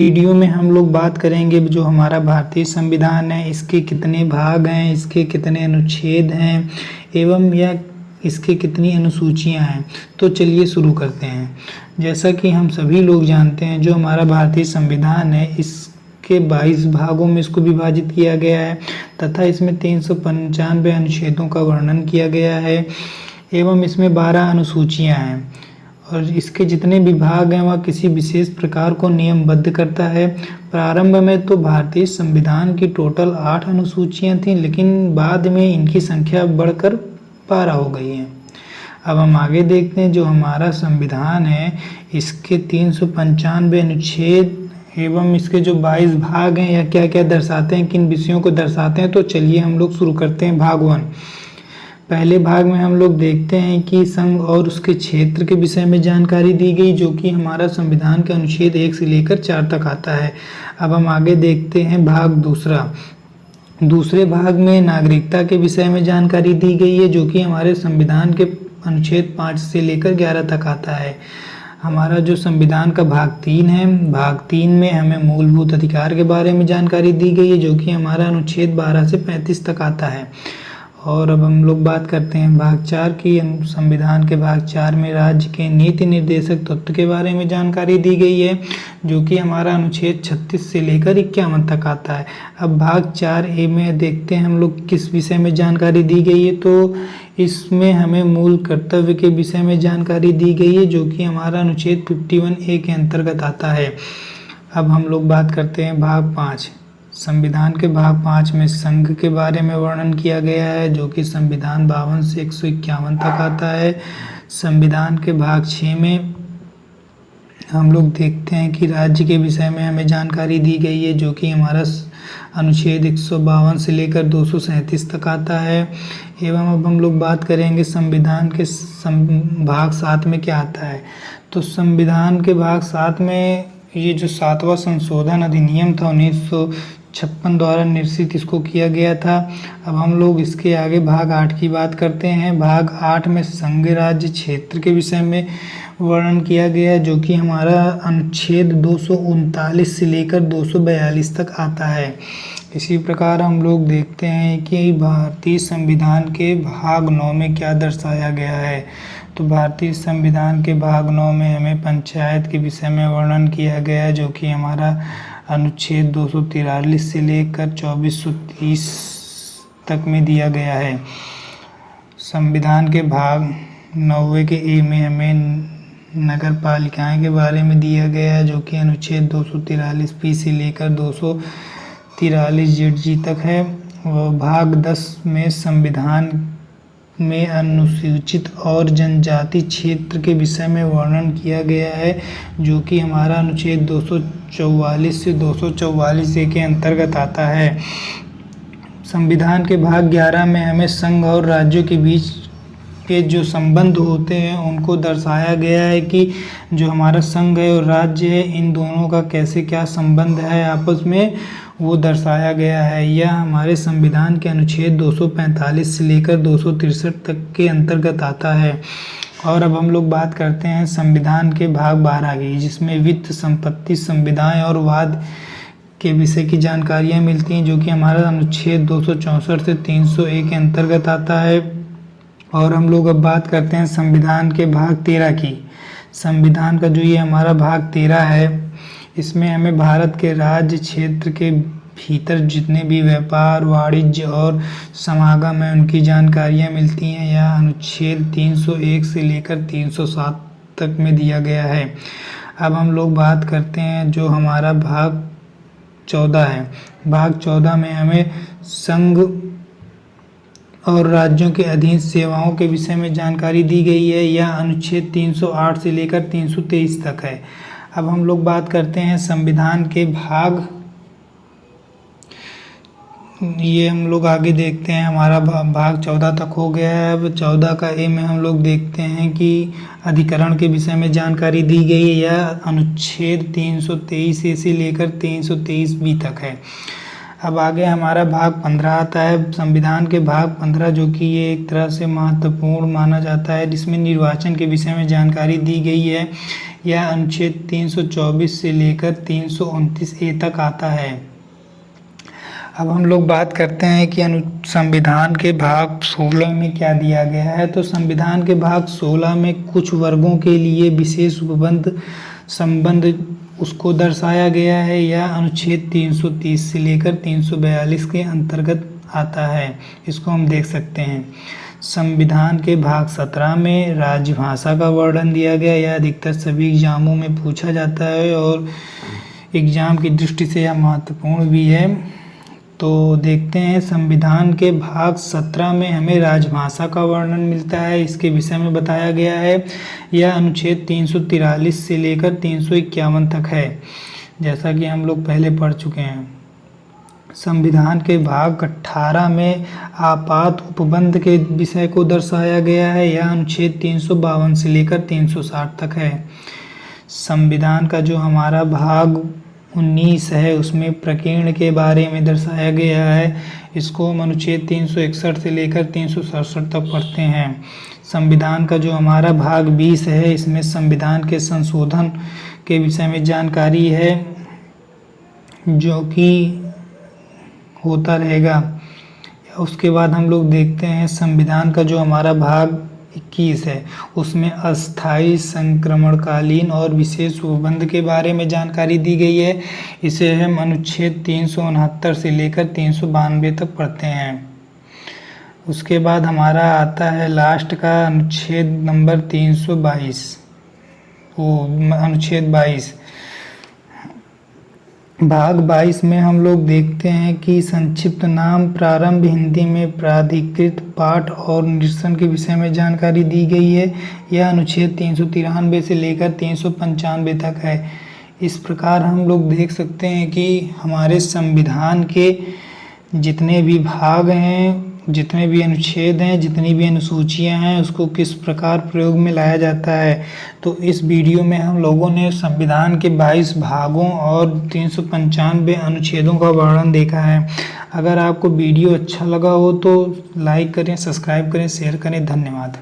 Video में हम लोग बात करेंगे जो हमारा भारतीय संविधान है, इसके कितने भाग हैं, इसके कितने अनुच्छेद हैं एवं यह इसके कितनी अनुसूचियां हैं। तो चलिए शुरू करते हैं। जैसा कि हम सभी लोग जानते हैं, जो हमारा भारतीय संविधान है इसके 22 भागों में इसको विभाजित किया गया है तथा इसमें 395 अनुच्छेदों का वर्णन किया गया है एवं इसमें 12 अनुसूचियां हैं और इसके जितने विभाग हैं वह किसी विशेष प्रकार को नियमबद्ध करता है। प्रारंभ में तो भारतीय संविधान की टोटल 8 अनुसूचियां थीं, लेकिन बाद में इनकी संख्या बढ़कर 12 हो गई है। अब हम आगे देखते हैं। जो हमारा संविधान है इसके 395 अनुच्छेद एवं इसके जो 22 भाग हैं यह क्या क्या दर्शाते हैं, किन विषयों को दर्शाते हैं। तो चलिए हम लोग शुरू करते हैं। भाग 1। पहले भाग में हम लोग देखते हैं कि संघ और उसके क्षेत्र के विषय में जानकारी दी गई, जो कि हमारा संविधान के अनुच्छेद 1 से लेकर 4 तक आता है। अब हम आगे देखते हैं भाग 2। दूसरे भाग में नागरिकता के विषय में जानकारी दी गई है, जो कि हमारे संविधान के अनुच्छेद 5 से लेकर 11 तक आता है। हमारा जो संविधान का भाग 3 है, भाग 3 में हमें मूलभूत अधिकार के बारे में जानकारी दी गई है, जो कि हमारा अनुच्छेद 12 से 35 तक आता है। और अब हम लोग बात करते हैं भाग 4 की। संविधान के भाग 4 में राज्य के नीति निर्देशक तत्व के बारे में जानकारी दी गई है, जो कि हमारा अनुच्छेद 36 से लेकर 51 तक आता है। अब भाग 4A में देखते हैं हम लोग किस विषय में जानकारी दी गई है। तो इसमें हमें मूल कर्तव्य के विषय में जानकारी दी गई है, जो कि हमारा अनुच्छेद 51A के अंतर्गत आता है। अब हम लोग बात करते हैं भाग 5। संविधान के भाग 5 में संघ के बारे में वर्णन किया गया है, जो कि संविधान 52 से 151 तक आता है। संविधान के भाग 6 में हम लोग देखते हैं कि राज्य के विषय में हमें जानकारी दी गई है, जो कि हमारा अनुच्छेद 152 से लेकर 237 तक आता है। एवं अब हम लोग बात करेंगे संविधान के भाग 7 में क्या आता है। तो संविधान के भाग 7 में ये जो 7वां संशोधन अधिनियम था 1956 द्वारा निर्देशित इसको किया गया था। अब हम लोग इसके आगे भाग 8 की बात करते हैं। भाग 8 में संघ राज्य क्षेत्र के विषय में वर्णन किया गया है, जो कि हमारा अनुच्छेद 239 से लेकर 242 तक आता है। इसी प्रकार हम लोग देखते हैं कि भारतीय संविधान के भाग 9 में क्या दर्शाया गया है। तो भारतीय संविधान के भाग 9 में हमें पंचायत के विषय में वर्णन किया गया है, जो कि हमारा अनुच्छेद 243 से लेकर 2430 तक में दिया गया है। संविधान के भाग 9 के ए में हमें नगर पालिकाएँ के बारे में दिया गया है, जो कि अनुच्छेद 243 से लेकर 243 ZG तक है। वह भाग 10 में संविधान में अनुसूचित और जनजाति क्षेत्र के विषय में वर्णन किया गया है, जो कि हमारा अनुच्छेद 244 से 244A के अंतर्गत आता है। संविधान के भाग 11 में हमें संघ और राज्यों के बीच के जो संबंध होते हैं उनको दर्शाया गया है कि जो हमारा संघ है और राज्य है इन दोनों का कैसे क्या संबंध है आपस में, वो दर्शाया गया है। यह हमारे संविधान के अनुच्छेद 245 से लेकर 263 तक के अंतर्गत आता है। और अब हम लोग बात करते हैं संविधान के भाग 12 की, जिसमें वित्त, संपत्ति, संविदाएं और वाद के विषय की जानकारियां मिलती हैं, जो कि हमारा अनुच्छेद 264 से 301 के अंतर्गत आता है। और हम लोग अब बात करते हैं संविधान के भाग 13 की। संविधान का जो ये हमारा भाग 13 है, इसमें हमें भारत के राज्य क्षेत्र के भीतर जितने भी व्यापार, वाणिज्य और समागम है उनकी जानकारियाँ मिलती हैं। यह अनुच्छेद 301 से लेकर 307 तक में दिया गया है। अब हम लोग बात करते हैं जो हमारा भाग 14 है। भाग 14 में हमें संघ और राज्यों के अधीन सेवाओं के विषय में जानकारी दी गई है। यह अनुच्छेद 308 से लेकर 323 तक है। अब हम लोग बात करते हैं संविधान के भाग, ये हम लोग आगे देखते हैं। हमारा भाग 14 तक हो गया है। अब 14 का ए में हम लोग देखते हैं कि अधिकरण के विषय में जानकारी दी गई है। यह अनुच्छेद 323A से लेकर 323B तक है। अब आगे हमारा भाग 15 आता है। संविधान के भाग 15, जो कि ये एक तरह से महत्वपूर्ण माना जाता है, जिसमें निर्वाचन के विषय में जानकारी दी गई है। यह अनुच्छेद 324 से लेकर 329A तक आता है। अब हम लोग बात करते हैं कि संविधान के भाग 16 में क्या दिया गया है। तो संविधान के भाग 16 में कुछ वर्गों के लिए विशेष संबंध उसको दर्शाया गया है। यह अनुच्छेद 330 से लेकर 342 के अंतर्गत आता है। इसको हम देख सकते हैं। संविधान के भाग 17 में राजभाषा का वर्णन दिया गया। यह अधिकतर सभी एग्जामों में पूछा जाता है और एग्जाम की दृष्टि से यह महत्वपूर्ण भी है। तो देखते हैं, संविधान के भाग 17 में हमें राजभाषा का वर्णन मिलता है। इसके विषय में बताया गया है। यह अनुच्छेद 343 से लेकर 351 तक है, जैसा कि हम लोग पहले पढ़ चुके हैं। संविधान के भाग 18 में आपात उपबंध के विषय को दर्शाया गया है। यह अनुच्छेद 352 से लेकर 360 तक है। संविधान का जो हमारा भाग 19 है उसमें प्रकीर्ण के बारे में दर्शाया गया है। इसको हम अनुच्छेद 361 से लेकर 367 तक पढ़ते हैं। संविधान का जो हमारा भाग 20 है इसमें संविधान के संशोधन के विषय में जानकारी है, जो कि होता रहेगा। उसके बाद हम लोग देखते हैं संविधान का जो हमारा भाग 21 है उसमें अस्थायी संक्रमणकालीन और विशेष उपबंध के बारे में जानकारी दी गई है। इसे हम अनुच्छेद 369 से लेकर 392 तक पढ़ते हैं। उसके बाद हमारा आता है लास्ट का अनुच्छेद नंबर 322, अनुच्छेद 22। भाग 22 में हम लोग देखते हैं कि संक्षिप्त नाम प्रारंभ हिंदी में प्राधिकृत पाठ और निरसन के विषय में जानकारी दी गई है। यह अनुच्छेद 393 से लेकर 395 तक है। इस प्रकार हम लोग देख सकते हैं कि हमारे संविधान के जितने भी भाग हैं, जितने भी अनुच्छेद हैं, जितनी भी अनुसूचियां हैं, उसको किस प्रकार प्रयोग में लाया जाता है। तो इस वीडियो में हम लोगों ने संविधान के 22 भागों और 395 अनुच्छेदों का वर्णन देखा है। अगर आपको वीडियो अच्छा लगा हो तो लाइक करें, सब्सक्राइब करें, शेयर करें। धन्यवाद।